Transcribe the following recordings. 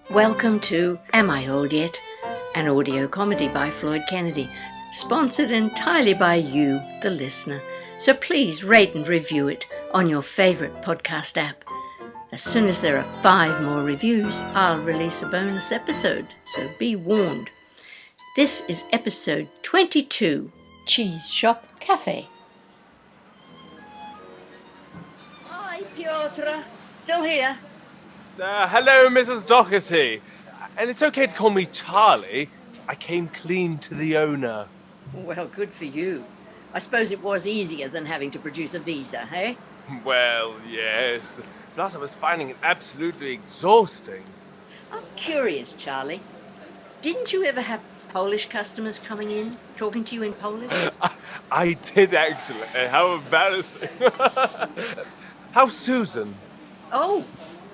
Welcome to Am I Old Yet? An audio comedy by Floyd Kennedy, sponsored entirely by you, the listener. So please rate and review it on your favourite podcast app. As soon as there are 5 more reviews, I'll release a bonus episode, so be warned. This is episode 22, Cheese Shop Cafe. Hi, Piotr. Still here? Hello, Mrs. Doherty. And it's okay to call me Charlie. I came clean to the owner. Well, good for you. I suppose it was easier than having to produce a visa, hey? Well, yes. Plus, I was finding it absolutely exhausting. I'm curious, Charlie. Didn't you ever have Polish customers coming in, talking to you in Polish? I did, actually. How embarrassing. How's Susan? Oh,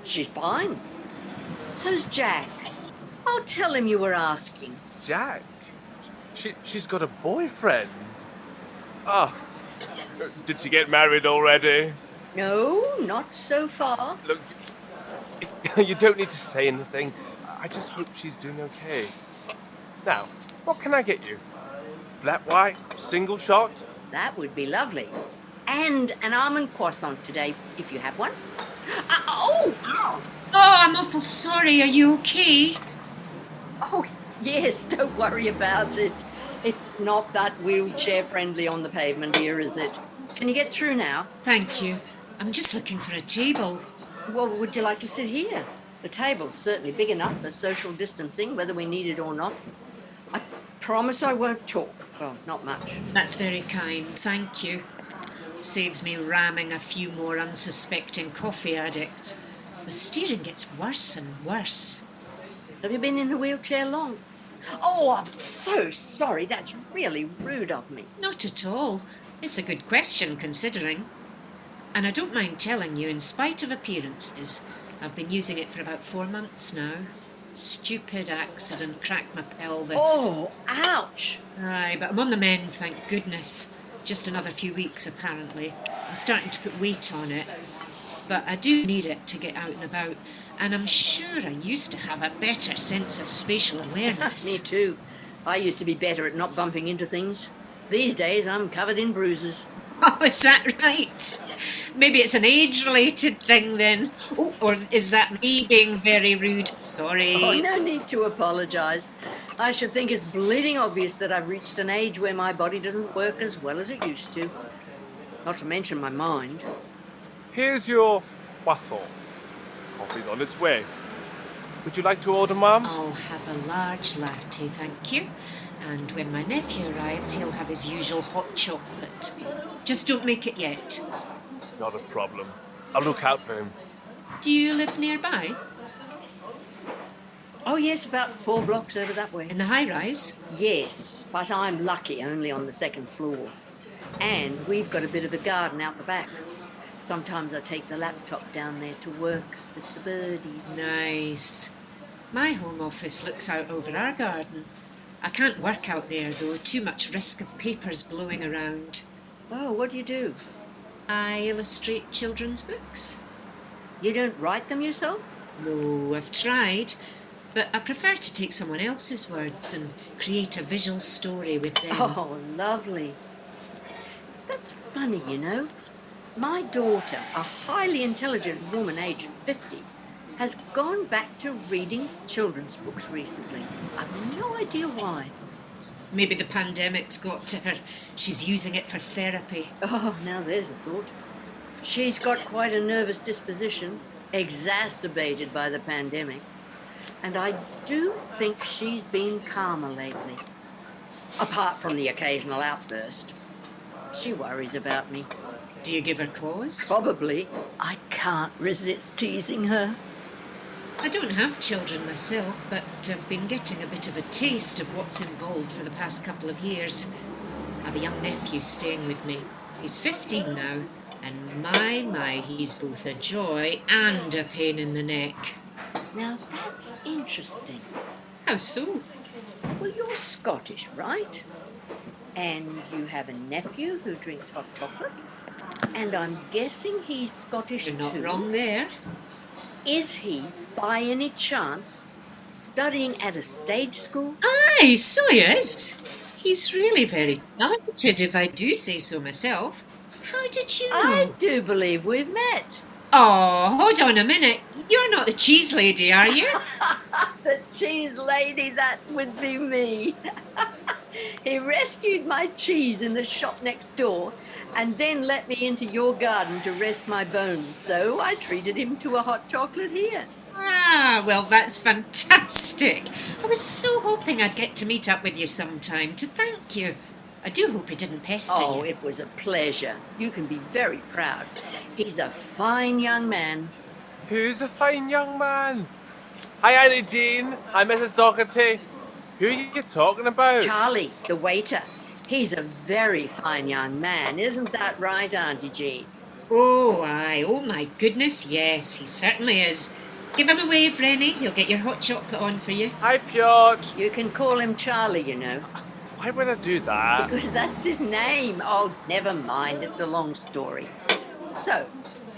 she's fine. So's Jack. I'll tell him you were asking. Jack? She's got a boyfriend. Ah, did she get married already? No, not so far. Look, you don't need to say anything. I just hope she's doing okay. Now, what can I get you? Flat white, single shot? That would be lovely. And an almond croissant today, if you have one. Ow! Oh, I'm awful sorry. Are you okay? Oh, yes, don't worry about it. It's not that wheelchair friendly on the pavement here, is it? Can you get through now? Thank you. I'm just looking for a table. Well, would you like to sit here? The table's certainly big enough for social distancing, whether we need it or not. I promise I won't talk. Well, not much. That's very kind. Thank you. Saves me ramming a few more unsuspecting coffee addicts. The steering gets worse and worse. Have you been in the wheelchair long? Oh, I'm so sorry. That's really rude of me. Not at all. It's a good question, considering. And I don't mind telling you, in spite of appearances, I've been using it for about 4 months now. Stupid accident, cracked my pelvis. Oh, ouch. Aye, but I'm on the mend, thank goodness. Just another few weeks, apparently. I'm starting to put weight on it. But I do need it to get out and about. And I'm sure I used to have a better sense of spatial awareness. Me too. I used to be better at not bumping into things. These days, I'm covered in bruises. Oh, is that right? Maybe it's an age-related thing then. Oh, or is that me being very rude? Sorry. Oh, no need to apologise. I should think it's bleeding obvious that I've reached an age where my body doesn't work as well as it used to. Not to mention my mind. Here's your croissant. Coffee's on its way. Would you like to order, Mum? I'll have a large latte, thank you. And when my nephew arrives, he'll have his usual hot chocolate. Just don't make it yet. Not a problem. I'll look out for him. Do you live nearby? Oh, yes, about 4 blocks over that way. In the high-rise? Yes, but I'm lucky only on the 2nd floor. And we've got a bit of a garden out the back. Sometimes I take the laptop down there to work with the birdies. Nice. My home office looks out over our garden. I can't work out there, though. Too much risk of papers blowing around. Oh, what do you do? I illustrate children's books. You don't write them yourself? No, I've tried. But I prefer to take someone else's words and create a visual story with them. Oh, lovely. That's funny, you know. My daughter, a highly intelligent woman aged 50, has gone back to reading children's books recently. I've no idea why. Maybe the pandemic's got to her. She's using it for therapy. Oh, now there's a thought. She's got quite a nervous disposition, exacerbated by the pandemic. And I do think she's been calmer lately. Apart from the occasional outburst. She worries about me. Do you give her cause? Probably. I can't resist teasing her. I don't have children myself, but I've been getting a bit of a taste of what's involved for the past couple of years. I have a young nephew staying with me. He's 15 now, and my, he's both a joy and a pain in the neck. Now that's interesting. How so? Well, you're Scottish, right? And you have a nephew who drinks hot chocolate? And I'm guessing he's Scottish You're not too. wrong there. Is he, by any chance, studying at a stage school? Aye, so he is. He's really very talented, if I do say so myself. How did you I know? do believe we've met. Oh, hold on a minute. You're not the cheese lady, are you? The cheese lady, that would be me. He rescued my cheese in the shop next door and then let me into your garden to rest my bones. So I treated him to a hot chocolate here. Ah, well, that's fantastic. I was so hoping I'd get to meet up with you sometime to thank you. I do hope he didn't pester Oh, you. it was a pleasure. You can be very proud. He's a fine young man. Who's a fine young man? Hi, Auntie Jean. Hi, Mrs. Doherty. Who are you talking about? Charlie, the waiter. He's a very fine young man. Isn't that right, Auntie Jean? Oh, aye. Oh, my goodness, yes, he certainly is. Give him a wave, Rene. He'll get your hot chocolate on for you. Hi, Piotr. You can call him Charlie, you know. Why would I do that? Because that's his name. Oh, never mind. It's a long story. So,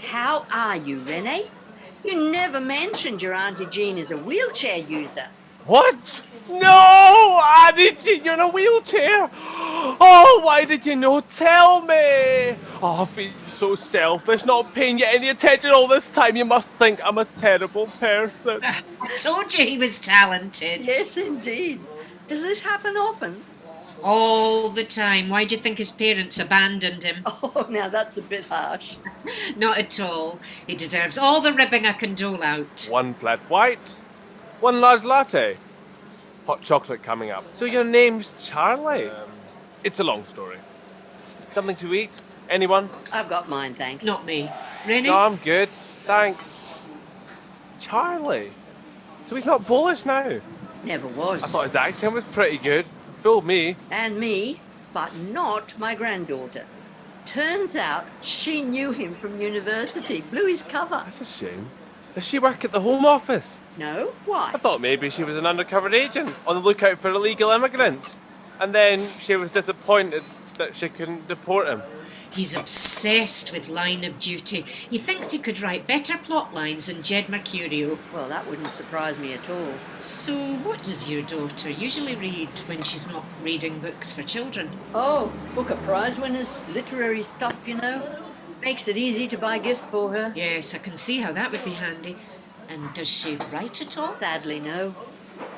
how are you, Rene? You never mentioned your Auntie Jean is a wheelchair user. What? No! Auntie Jean, you're in a wheelchair! Oh, why did you not tell me? Oh, I've been so selfish, not paying you any attention all this time. You must think I'm a terrible person. I told you he was talented. Yes, indeed. Does this happen often? All the time. Why do you think his parents abandoned him? Oh, now that's a bit harsh. Not at all. He deserves all the ribbing I can dole out. One flat white, one large latte. Hot chocolate coming up. So your name's Charlie? It's a long story. Something to eat? Anyone? I've got mine, thanks. Not me. Rene? No, I'm good. Thanks. Charlie? So he's not Polish now? Never was. I thought his accent was pretty good. Fooled me. And me, but not my granddaughter. Turns out she knew him from university. Blew his cover. That's a shame. Does she work at the Home Office? No? Why? I thought maybe she was an undercover agent on the lookout for illegal immigrants. And then she was disappointed that she couldn't deport him. He's obsessed with Line of Duty. He thinks he could write better plot lines than Jed Mercurio. Well, that wouldn't surprise me at all. So, what does your daughter usually read when she's not reading books for children? Oh, Booker Prize winners, literary stuff, you know. Makes it easy to buy gifts for her. Yes, I can see how that would be handy. And does she write at all? Sadly, no.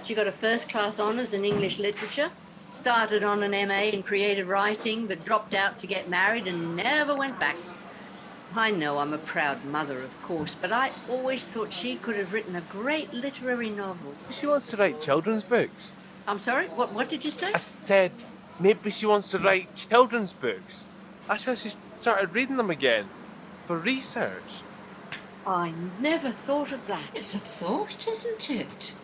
She got a first-class honours in English literature, started on an MA in creative writing, but dropped out to get married and never went back. I know I'm a proud mother, of course, but I always thought she could have written a great literary novel. She wants to write children's books. I'm sorry, what did you say? I said maybe she wants to write children's books. That's why she started reading them again. For research. I never thought of that. It's a thought, isn't it?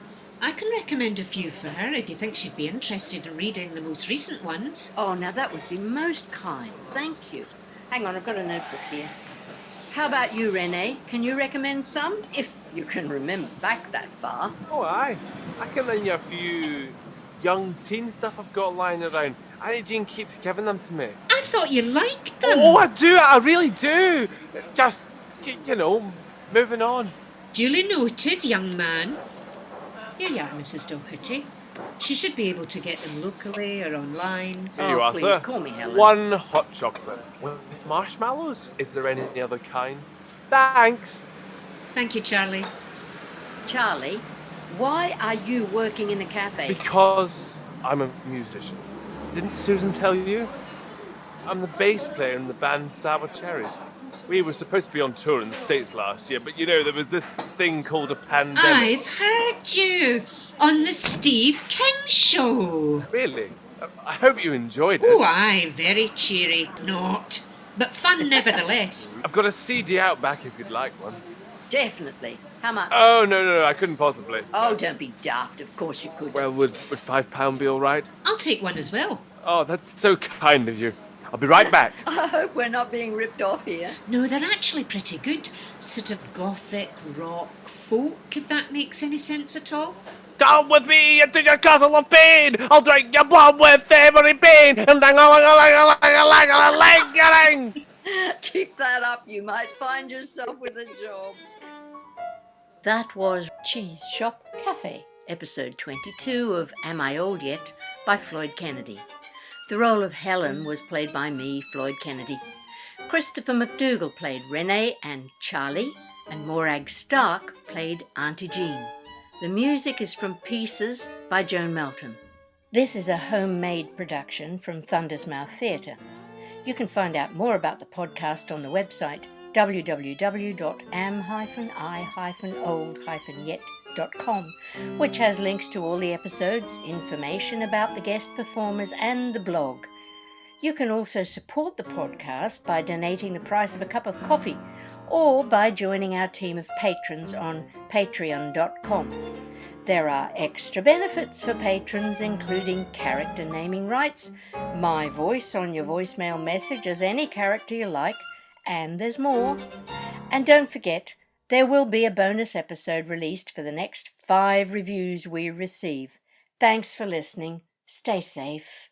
I can recommend a few for her if you think she'd be interested in reading the most recent ones. Oh, now that would be most kind. Thank you. Hang on, I've got a notebook here. How about you, Rene? Can you recommend some? If you can remember back that far. Oh, aye. I can lend you a few young teen stuff I've got lying around. Auntie Jean keeps giving them to me. I thought you liked them. Oh, I do. I really do. Just, you know, moving on. Duly noted, young man. Here you are, Mrs. Doherty. She should be able to get them locally or online. Here you are, please, sir. call me Helen. One hot chocolate with marshmallows. Is there any other kind? Thanks. Thank you, Charlie. Charlie, why are you working in a cafe? Because I'm a musician. Didn't Susan tell you? I'm the bass player in the band Sour Cherries. We were supposed to be on tour in the States last year, but you know, there was this thing called a pandemic. I've heard you on the Steve King Show. Really? I hope you enjoyed it. Oh, aye, very cheery. Not, but fun nevertheless. I've got a CD out back if you'd like one. Definitely. How much? Oh, no, I couldn't possibly. Oh, don't be daft. Of course you could. Well, would £5 be all right? I'll take one as well. Oh, that's so kind of you. I'll be right back. I hope we're not being ripped off here. No, they're actually pretty good. Sort of gothic, rock, folk, if that makes any sense at all. Come with me into your castle of pain. I'll drink your blood with every pain. And dang-a-lang-a-lang-a-lang-a-lang-a-lang. Keep that up. You might find yourself with a job. That was Cheese Shop Cafe episode 22 of Am I Old Yet by Floyd Kennedy. The role of Helen was played by me, Floyd Kennedy. Christopher McDougall played Rene and Charlie, and Morag Stark played Auntie Jean. The music is from Pieces by Joan Melton. This is a homemade production from Thunder's Mouth Theatre. You can find out more about the podcast on the website www.am-i-old-yet.com, which has links to all the episodes, information about the guest performers, and the blog. You can also support the podcast by donating the price of a cup of coffee or by joining our team of patrons on patreon.com. There are extra benefits for patrons, including character naming rights, my voice on your voicemail message as any character you like, and there's more. And don't forget, there will be a bonus episode released for the next 5 reviews we receive. Thanks for listening. Stay safe.